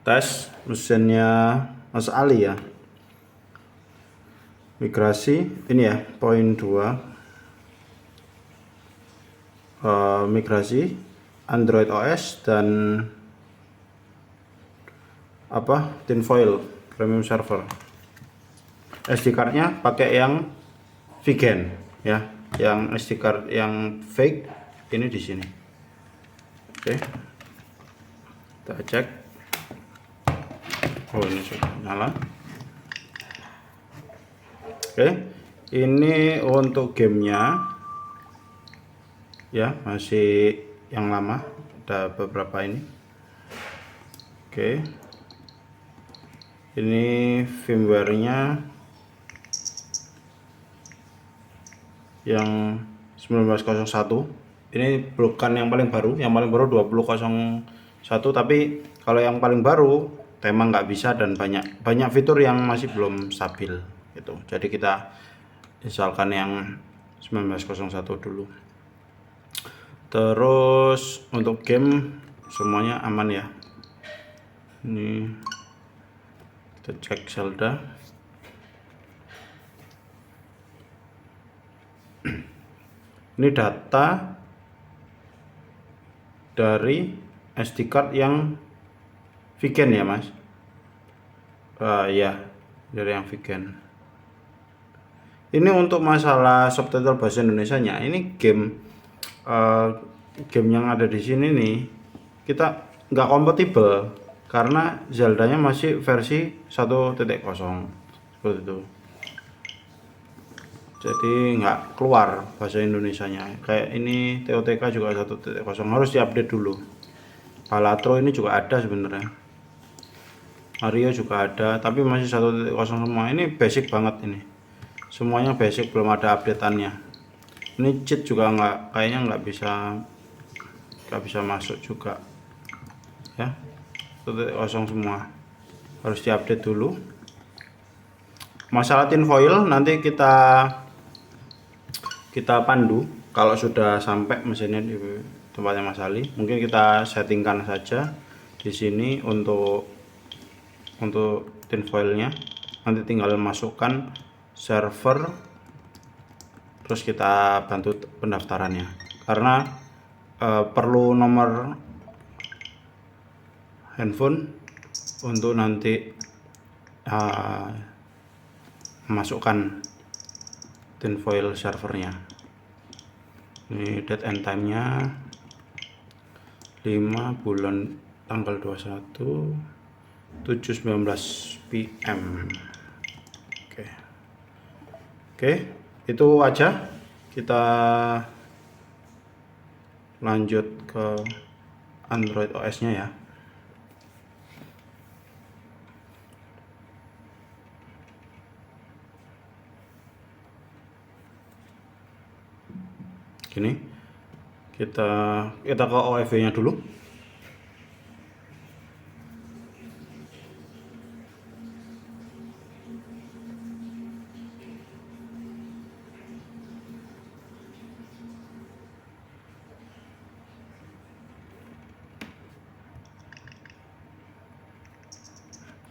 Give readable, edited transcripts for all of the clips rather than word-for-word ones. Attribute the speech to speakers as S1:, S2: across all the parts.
S1: tes mesinnya Mas Ali ya. Migrasi ini ya, poin 2. Migrasi Android OS dan tinfoil premium server. SD card-nya pakai yang vegan ya, yang SD card yang fake ini di sini. Oke, kita cek. Oh, ini sudah nyala. Oke, ini untuk gamenya ya, masih yang lama, ada beberapa ini. Oke, ini firmware-nya yang 1901. Ini bukan yang paling baru, yang paling baru 2001, tapi kalau yang paling baru tema nggak bisa dan banyak fitur yang masih belum stabil gitu. Jadi kita installkan yang 1901 dulu. Terus untuk game semuanya aman ya. Ini kita cek Zelda. Ini data dari SD card yang vegan ya Mas. Ya, dari yang vegan. Ini untuk masalah subtitle bahasa Indonesianya. Ini game yang ada di sini nih, kita nggak kompatibel karena Zelda-nya masih versi 1.0 seperti itu. Jadi nggak keluar bahasa Indonesianya. Kayak ini TOTK juga 1.0 harus diupdate dulu. Balatro ini juga ada sebenarnya. Mario juga ada, tapi masih 1.0 semua. Ini basic banget ini. Semuanya basic, belum ada updateannya. Ini cheat juga kayaknya nggak bisa masuk juga. Ya, 1.0 semua. Harus diupdate dulu. Masalah tinfoil nanti kita pandu kalau sudah sampai mesinnya di tempatnya Mas Ali. Mungkin kita settingkan saja di sini untuk tinfoilnya. Nanti tinggal masukkan server, terus kita bantu pendaftarannya. Karena perlu nomor handphone untuk nanti masukkan tinfoil servernya. Ini date and time nya 5 bulan tanggal 21 7.19 PM. Oke, itu aja. Kita lanjut ke Android OS nya ya. Gini, kita ke OFW nya dulu.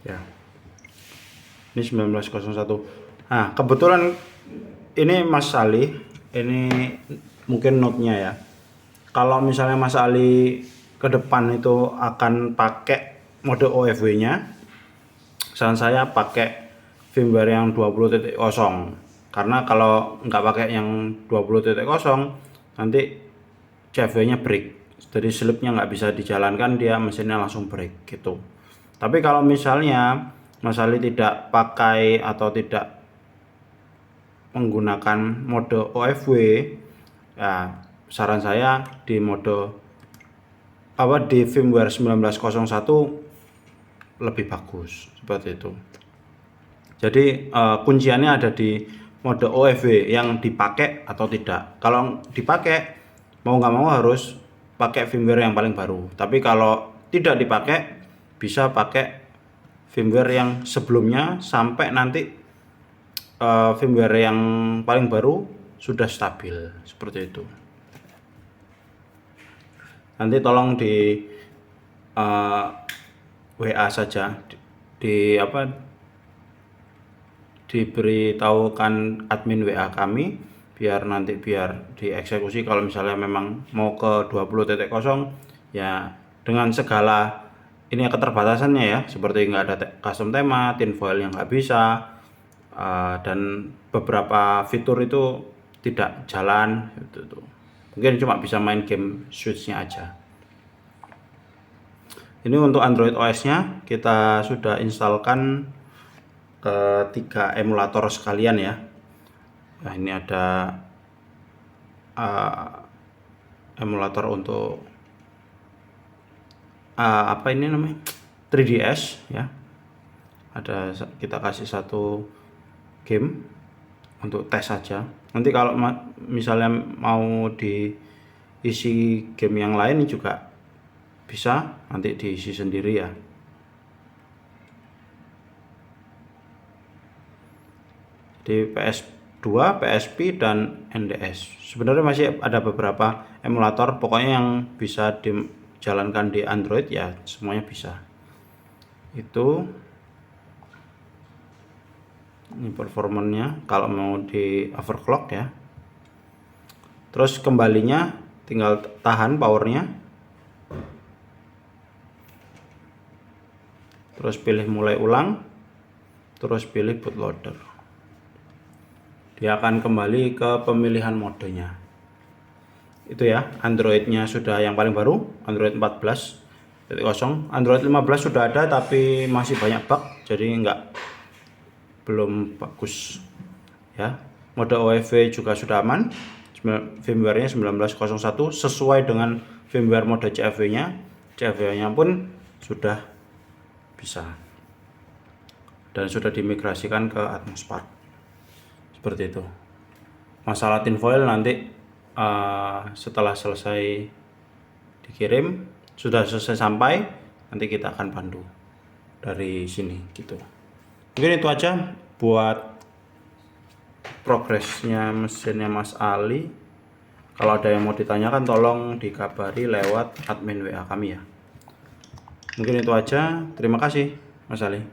S1: Ya, ini 1901. Nah, kebetulan ini Mas Ali, ini mungkin note-nya ya. Kalau misalnya Mas Ali ke depan itu akan pakai mode OFW-nya, saran saya pakai firmware yang 20.0. Karena kalau nggak pakai yang 20.0 nanti CFW-nya break. Jadi slipnya nggak bisa dijalankan, dia mesinnya langsung break gitu. Tapi kalau misalnya Mas Ali tidak pakai atau tidak menggunakan mode OFW, ya saran saya di firmware 1901 lebih bagus seperti itu. Jadi kunciannya ada di mode OFW yang dipakai atau tidak. Kalau dipakai, mau nggak mau harus pakai firmware yang paling baru. Tapi kalau tidak dipakai, bisa pakai firmware yang sebelumnya sampai nanti firmware yang paling baru sudah stabil seperti itu. Nanti tolong WA saja, diberitahukan admin WA kami biar dieksekusi. Kalau misalnya memang mau ke 20.0 ya, dengan segala ini keterbatasannya ya, seperti nggak ada custom tema, tinfoil yang nggak bisa, dan beberapa fitur itu tidak jalan gitu. Mungkin cuma bisa main game Switch-nya aja. Ini untuk Android OS-nya kita sudah instalkan 3 emulator sekalian ya. Nah, ini ada emulator untuk apa ini namanya, 3DS ya. Ada, kita kasih satu game untuk tes saja. Nanti kalau misalnya mau diisi game yang lain juga bisa, nanti diisi sendiri ya. Di PS2, PSP dan NDS. Sebenarnya masih ada beberapa emulator, pokoknya yang bisa dijalankan di Android ya semuanya bisa. Itu ini performanya kalau mau di overclock ya. Terus kembalinya tinggal tahan powernya, terus pilih mulai ulang, terus pilih bootloader. Dia akan kembali ke pemilihan modenya. Itu ya, Androidnya sudah yang paling baru, Android 14.0. Android 15 sudah ada tapi masih banyak bug, jadi belum bagus ya. Mode OFW juga sudah aman, firmware-nya 19.01 sesuai dengan firmware mode CFW-nya. CFW-nya pun sudah bisa dan sudah dimigrasikan ke Atmospark. Seperti itu. Masalah tinfoil nanti setelah selesai dikirim, sudah selesai sampai, nanti kita akan pandu dari sini gitu. Mungkin itu aja buat progresnya mesinnya Mas Ali. Kalau ada yang mau ditanyakan tolong dikabari lewat admin WA kami ya. Mungkin itu aja. Terima kasih Mas Ali.